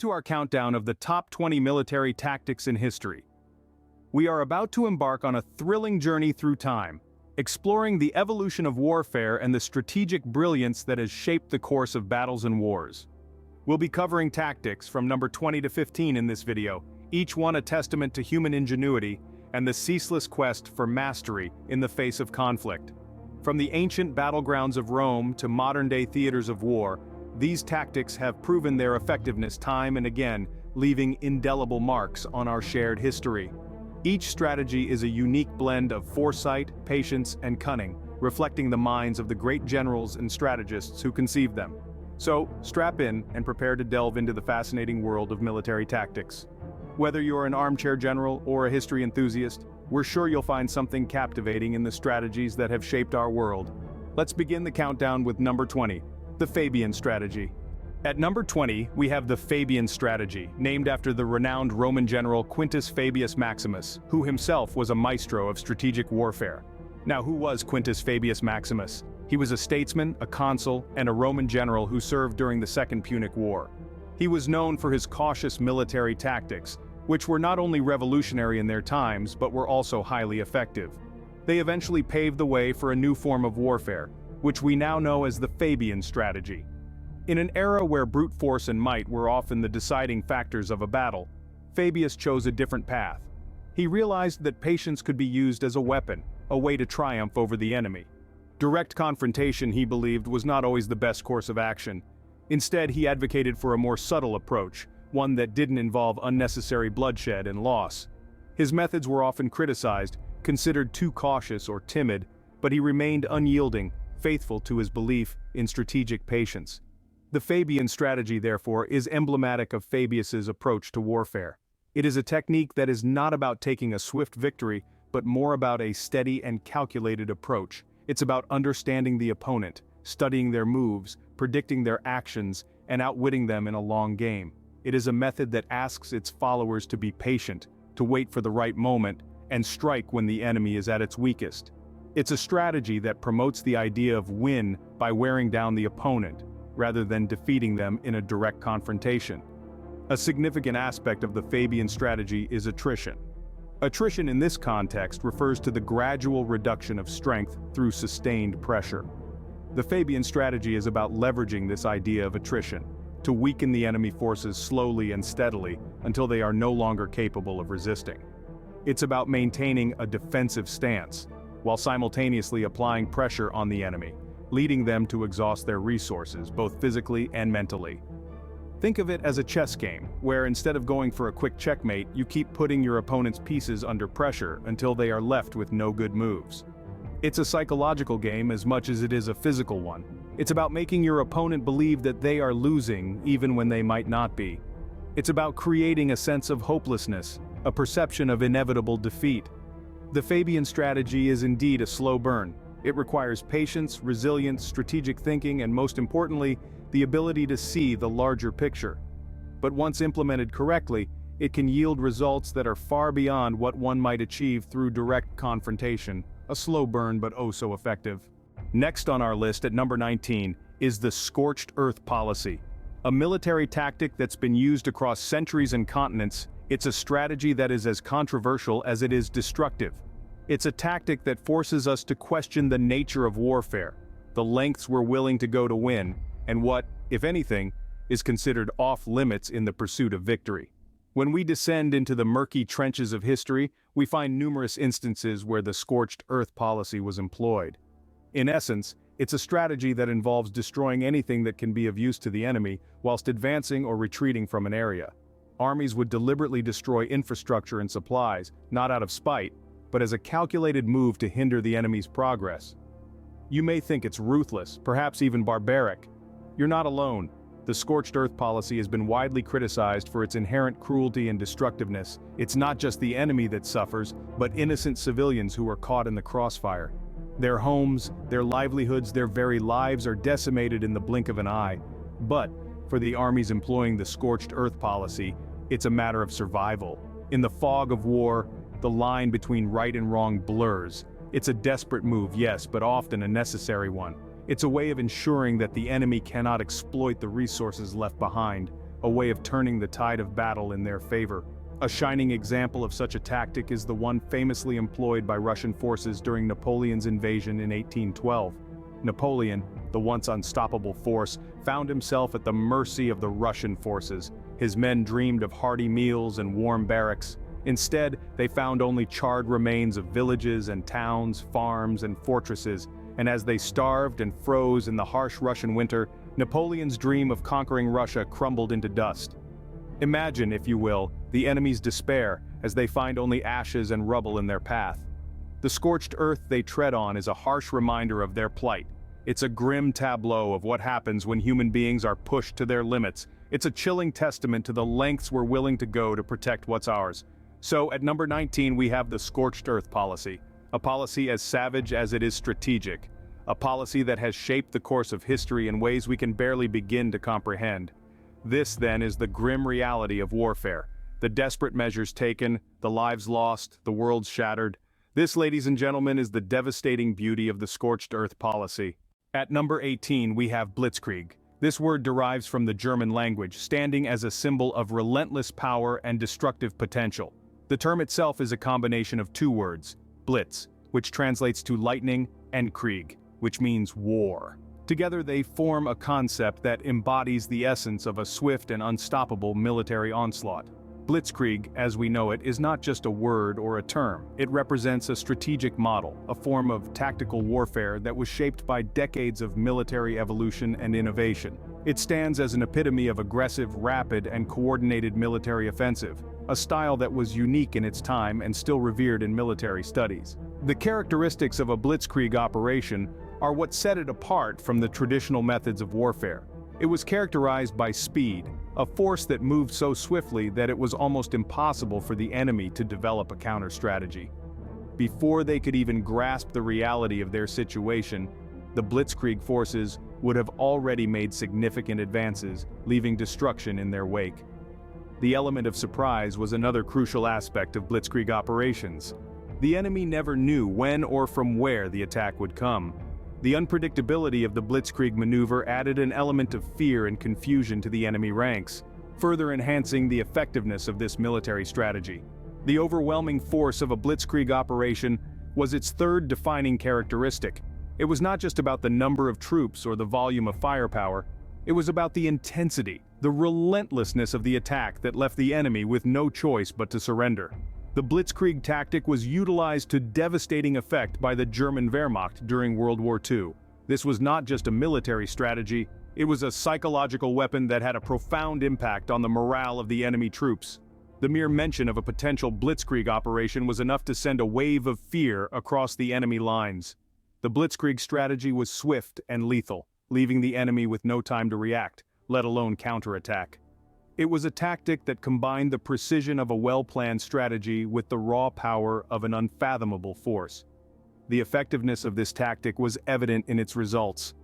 to our countdown of the top 20 military tactics in history. We are about to embark on a thrilling journey through time, exploring the evolution of warfare and the strategic brilliance that has shaped the course of battles and wars. We'll be covering tactics from number 20 to 15 in this video, each one a testament to human ingenuity and the ceaseless quest for mastery in the face of conflict. From the ancient battlegrounds of Rome to modern-day theaters of war, these tactics have proven their effectiveness time and again, leaving indelible marks on our shared history. Each strategy is a unique blend of foresight, patience, and cunning, reflecting the minds of the great generals and strategists who conceived them. So, strap in and prepare to delve into the fascinating world of military tactics. Whether you're an armchair general or a history enthusiast, we're sure you'll find something captivating in the strategies that have shaped our world. Let's begin the countdown with number 20, the Fabian Strategy. At number 20, we have the Fabian Strategy, named after the renowned Roman general Quintus Fabius Maximus, who himself was a maestro of strategic warfare. Now, who was Quintus Fabius Maximus? He was a statesman, a consul, and a Roman general who served during the Second Punic War. He was known for his cautious military tactics, which were not only revolutionary in their times but were also highly effective. They eventually paved the way for a new form of warfare, which we now know as the Fabian Strategy. In an era where brute force and might were often the deciding factors of a battle, Fabius chose a different path. He realized that patience could be used as a weapon, a way to triumph over the enemy. Direct confrontation, he believed, was not always the best course of action. Instead, he advocated for a more subtle approach, one that didn't involve unnecessary bloodshed and loss. His methods were often criticized, considered too cautious or timid, but he remained unyielding, faithful to his belief in strategic patience. The Fabian Strategy, therefore, is emblematic of Fabius's approach to warfare. It is a technique that is not about taking a swift victory, but more about a steady and calculated approach. It's about understanding the opponent, studying their moves, predicting their actions, and outwitting them in a long game. It is a method that asks its followers to be patient, to wait for the right moment, and strike when the enemy is at its weakest. It's a strategy that promotes the idea of win by wearing down the opponent, rather than defeating them in a direct confrontation. A significant aspect of the Fabian Strategy is attrition. Attrition in this context refers to the gradual reduction of strength through sustained pressure. The Fabian Strategy is about leveraging this idea of attrition, to weaken the enemy forces slowly and steadily until they are no longer capable of resisting. It's about maintaining a defensive stance, while simultaneously applying pressure on the enemy, leading them to exhaust their resources, both physically and mentally. Think of it as a chess game, where instead of going for a quick checkmate, you keep putting your opponent's pieces under pressure until they are left with no good moves. It's a psychological game as much as it is a physical one. It's about making your opponent believe that they are losing even when they might not be. It's about creating a sense of hopelessness, a perception of inevitable defeat. The Fabian Strategy is indeed a slow burn. It requires patience, resilience, strategic thinking, and most importantly, the ability to see the larger picture. But once implemented correctly, it can yield results that are far beyond what one might achieve through direct confrontation, a slow burn but oh so effective. Next on our list at number 19 is the Scorched Earth policy. A military tactic that's been used across centuries and continents. It's a strategy that is as controversial as it is destructive. It's a tactic that forces us to question the nature of warfare, the lengths we're willing to go to win, and what, if anything, is considered off-limits in the pursuit of victory. When we descend into the murky trenches of history, we find numerous instances where the Scorched Earth policy was employed. In essence, it's a strategy that involves destroying anything that can be of use to the enemy whilst advancing or retreating from an area. Armies would deliberately destroy infrastructure and supplies, not out of spite, but as a calculated move to hinder the enemy's progress. You may think it's ruthless, perhaps even barbaric. You're not alone. The Scorched Earth policy has been widely criticized for its inherent cruelty and destructiveness. It's not just the enemy that suffers, but innocent civilians who are caught in the crossfire. Their homes, their livelihoods, their very lives are decimated in the blink of an eye. But, for the armies employing the Scorched Earth policy, it's a matter of survival. In the fog of war, the line between right and wrong blurs. It's a desperate move, yes, but often a necessary one. It's a way of ensuring that the enemy cannot exploit the resources left behind, a way of turning the tide of battle in their favor. A shining example of such a tactic is the one famously employed by Russian forces during Napoleon's invasion in 1812. Napoleon, the once unstoppable force, found himself at the mercy of the Russian forces. His men dreamed of hearty meals and warm barracks. Instead, they found only charred remains of villages and towns, farms and fortresses, and as they starved and froze in the harsh Russian winter, Napoleon's dream of conquering Russia crumbled into dust. Imagine, if you will, the enemy's despair as they find only ashes and rubble in their path. The scorched earth they tread on is a harsh reminder of their plight. It's a grim tableau of what happens when human beings are pushed to their limits. It's a chilling testament to the lengths we're willing to go to protect what's ours. So at number 19 we have the scorched earth policy. A policy as savage as it is strategic. A policy that has shaped the course of history in ways we can barely begin to comprehend. This then is the grim reality of warfare. The desperate measures taken, the lives lost, the worlds shattered. This, ladies and gentlemen, is the devastating beauty of the scorched earth policy. At number 18 we have Blitzkrieg. This word derives from the German language, standing as a symbol of relentless power and destructive potential. The term itself is a combination of two words, Blitz, which translates to lightning, and Krieg, which means war. Together they form a concept that embodies the essence of a swift and unstoppable military onslaught. Blitzkrieg, as we know it, is not just a word or a term. It represents a strategic model, a form of tactical warfare that was shaped by decades of military evolution and innovation. It stands as an epitome of aggressive, rapid, and coordinated military offensive, a style that was unique in its time and still revered in military studies. The characteristics of a Blitzkrieg operation are what set it apart from the traditional methods of warfare. It was characterized by speed, a force that moved so swiftly that it was almost impossible for the enemy to develop a counter-strategy. Before they could even grasp the reality of their situation, the Blitzkrieg forces would have already made significant advances, leaving destruction in their wake. The element of surprise was another crucial aspect of Blitzkrieg operations. The enemy never knew when or from where the attack would come. The unpredictability of the Blitzkrieg maneuver added an element of fear and confusion to the enemy ranks, further enhancing the effectiveness of this military strategy. The overwhelming force of a Blitzkrieg operation was its third defining characteristic. It was not just about the number of troops or the volume of firepower, it was about the intensity, the relentlessness of the attack that left the enemy with no choice but to surrender. The Blitzkrieg tactic was utilized to devastating effect by the German Wehrmacht during World War II. This was not just a military strategy, it was a psychological weapon that had a profound impact on the morale of the enemy troops. The mere mention of a potential Blitzkrieg operation was enough to send a wave of fear across the enemy lines. The Blitzkrieg strategy was swift and lethal, leaving the enemy with no time to react, let alone counterattack. It was a tactic that combined the precision of a well-planned strategy with the raw power of an unfathomable force. The effectiveness of this tactic was evident in its results.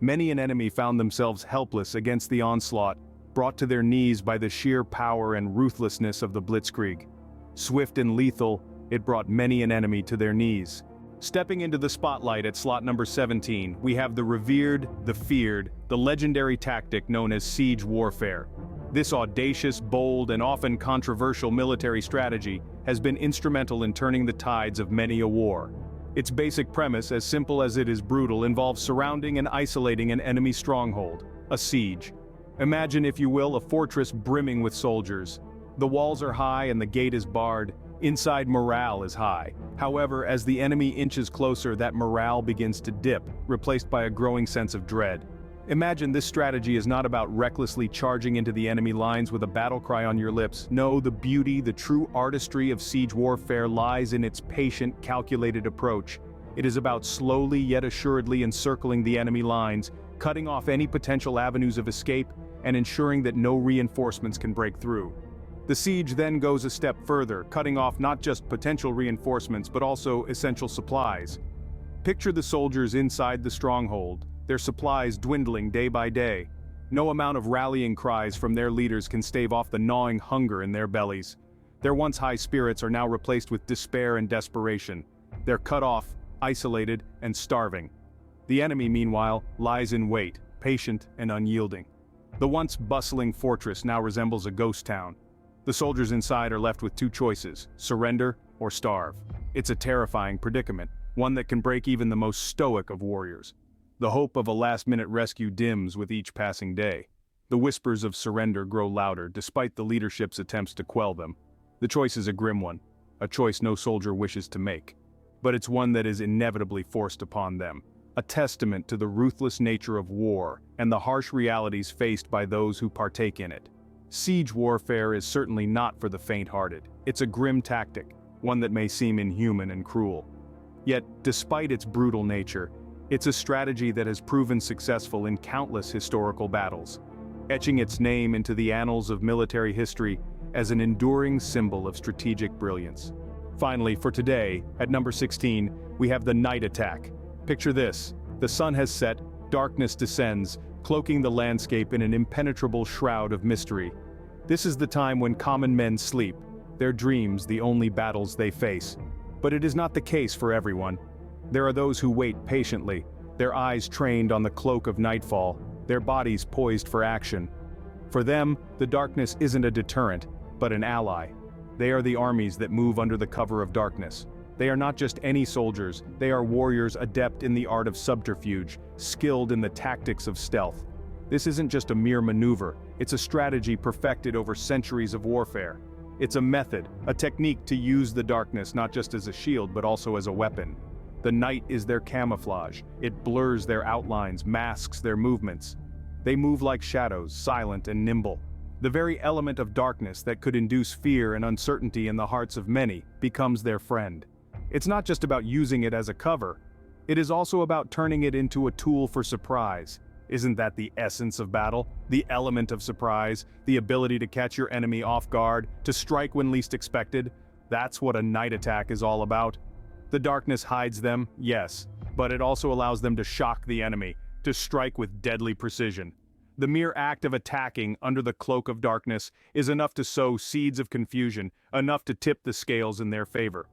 Many an enemy found themselves helpless against the onslaught, brought to their knees by the sheer power and ruthlessness of the Blitzkrieg. Swift and lethal, it brought many an enemy to their knees. Stepping into the spotlight at slot number 17, we have the revered, the feared, the legendary tactic known as siege warfare. This audacious, bold, and often controversial military strategy has been instrumental in turning the tides of many a war. Its basic premise, as simple as it is brutal, involves surrounding and isolating an enemy stronghold, a siege. Imagine, if you will, a fortress brimming with soldiers. The walls are high and the gate is barred. Inside, morale is high. However, as the enemy inches closer, that morale begins to dip, replaced by a growing sense of dread. Imagine this strategy is not about recklessly charging into the enemy lines with a battle cry on your lips. No, the beauty, the true artistry of siege warfare lies in its patient, calculated approach. It is about slowly yet assuredly encircling the enemy lines, cutting off any potential avenues of escape, and ensuring that no reinforcements can break through. The siege then goes a step further, cutting off not just potential reinforcements but also essential supplies. Picture the soldiers inside the stronghold, their supplies dwindling day by day. No amount of rallying cries from their leaders can stave off the gnawing hunger in their bellies. Their once high spirits are now replaced with despair and desperation. They're cut off, isolated, and starving. The enemy, meanwhile, lies in wait, patient and unyielding. The once bustling fortress now resembles a ghost town. The soldiers inside are left with two choices: surrender or starve. It's a terrifying predicament, one that can break even the most stoic of warriors. The hope of a last-minute rescue dims with each passing day. The whispers of surrender grow louder despite the leadership's attempts to quell them. The choice is a grim one, a choice no soldier wishes to make. But it's one that is inevitably forced upon them, a testament to the ruthless nature of war and the harsh realities faced by those who partake in it. Siege warfare is certainly not for the faint-hearted. It's a grim tactic, one that may seem inhuman and cruel. Yet, despite its brutal nature, it's a strategy that has proven successful in countless historical battles, etching its name into the annals of military history as an enduring symbol of strategic brilliance. Finally, for today, at number 16, we have the night attack. Picture this: the sun has set, darkness descends, cloaking the landscape in an impenetrable shroud of mystery. This is the time when common men sleep, their dreams the only battles they face. But it is not the case for everyone. There are those who wait patiently, their eyes trained on the cloak of nightfall, their bodies poised for action. For them, the darkness isn't a deterrent, but an ally. They are the armies that move under the cover of darkness. They are not just any soldiers, they are warriors adept in the art of subterfuge, skilled in the tactics of stealth. This isn't just a mere maneuver, it's a strategy perfected over centuries of warfare. It's a method, a technique to use the darkness not just as a shield but also as a weapon. The night is their camouflage. It blurs their outlines, masks their movements. They move like shadows, silent and nimble. The very element of darkness that could induce fear and uncertainty in the hearts of many becomes their friend. It's not just about using it as a cover. It is also about turning it into a tool for surprise. Isn't that the essence of battle? The element of surprise, the ability to catch your enemy off guard, to strike when least expected. That's what a night attack is all about. The darkness hides them, yes, but it also allows them to shock the enemy, to strike with deadly precision. The mere act of attacking under the cloak of darkness is enough to sow seeds of confusion, enough to tip the scales in their favor.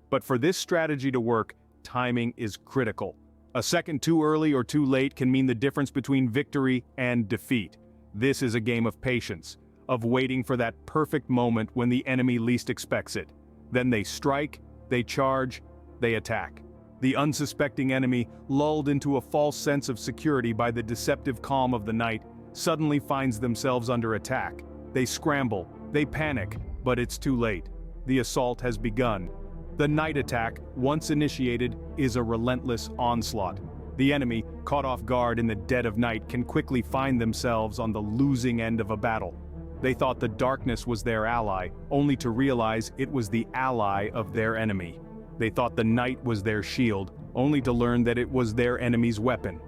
But for this strategy to work, timing is critical. A second too early or too late can mean the difference between victory and defeat. This is a game of patience, of waiting for that perfect moment when the enemy least expects it. Then they strike, they charge, they attack. The unsuspecting enemy, lulled into a false sense of security by the deceptive calm of the night, suddenly finds themselves under attack. They scramble, they panic, but it's too late. The assault has begun. The night attack, once initiated, is a relentless onslaught. The enemy, caught off guard in the dead of night, can quickly find themselves on the losing end of a battle. They thought the darkness was their ally, only to realize it was the ally of their enemy. They thought the night was their shield, only to learn that it was their enemy's weapon.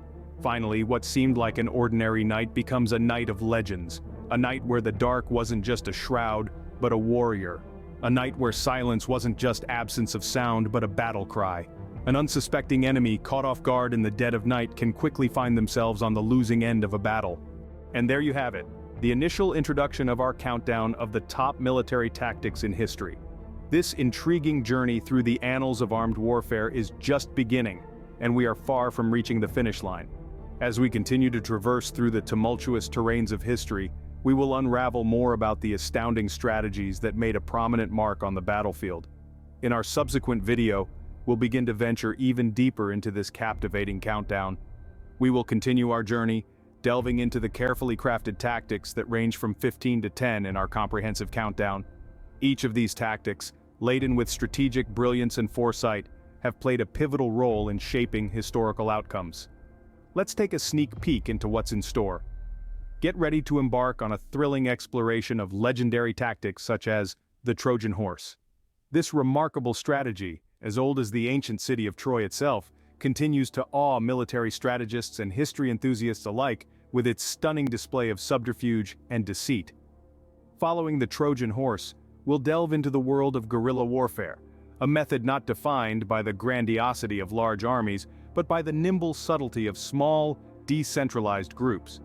Finally, what seemed like an ordinary night becomes a night of legends, a night where the dark wasn't just a shroud, but a warrior. A night where silence wasn't just absence of sound, but a battle cry. An unsuspecting enemy caught off guard in the dead of night can quickly find themselves on the losing end of a battle. And there you have it, the initial introduction of our countdown of the top military tactics in history. This intriguing journey through the annals of armed warfare is just beginning, and we are far from reaching the finish line. As we continue to traverse through the tumultuous terrains of history, we will unravel more about the astounding strategies that made a prominent mark on the battlefield. In our subsequent video, we'll begin to venture even deeper into this captivating countdown. We will continue our journey, delving into the carefully crafted tactics that range from 15 to 10 in our comprehensive countdown. Each of these tactics, laden with strategic brilliance and foresight, have played a pivotal role in shaping historical outcomes. Let's take a sneak peek into what's in store. Get ready to embark on a thrilling exploration of legendary tactics such as the Trojan horse. This remarkable strategy, as old as the ancient city of Troy itself, continues to awe military strategists and history enthusiasts alike with its stunning display of subterfuge and deceit. Following the Trojan horse, we'll delve into the world of guerrilla warfare, a method not defined by the grandiosity of large armies, but by the nimble subtlety of small, decentralized groups.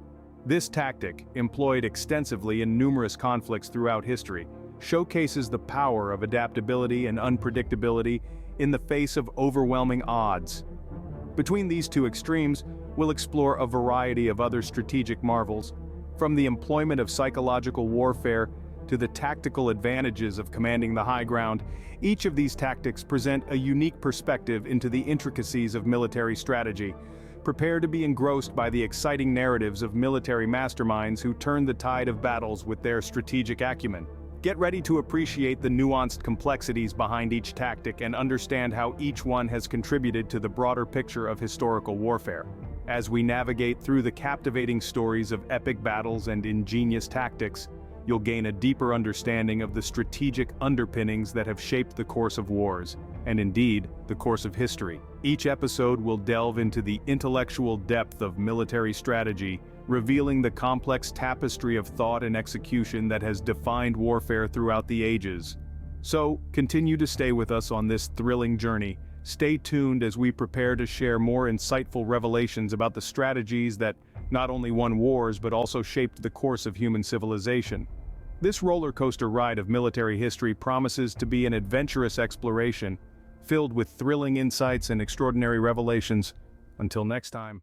This tactic, employed extensively in numerous conflicts throughout history, showcases the power of adaptability and unpredictability in the face of overwhelming odds. Between these two extremes, we'll explore a variety of other strategic marvels, From the employment of psychological warfare to the tactical advantages of commanding the high ground, each of these tactics present a unique perspective into the intricacies of military strategy. Prepare to be engrossed by the exciting narratives of military masterminds who turn the tide of battles with their strategic acumen. Get ready to appreciate the nuanced complexities behind each tactic and understand how each one has contributed to the broader picture of historical warfare. As we navigate through the captivating stories of epic battles and ingenious tactics, you'll gain a deeper understanding of the strategic underpinnings that have shaped the course of wars, and indeed, the course of history. Each episode will delve into the intellectual depth of military strategy, revealing the complex tapestry of thought and execution that has defined warfare throughout the ages. So, continue to stay with us on this thrilling journey. Stay tuned as we prepare to share more insightful revelations about the strategies that not only won wars but also shaped the course of human civilization. This roller coaster ride of military history promises to be an adventurous exploration, filled with thrilling insights and extraordinary revelations. Until next time.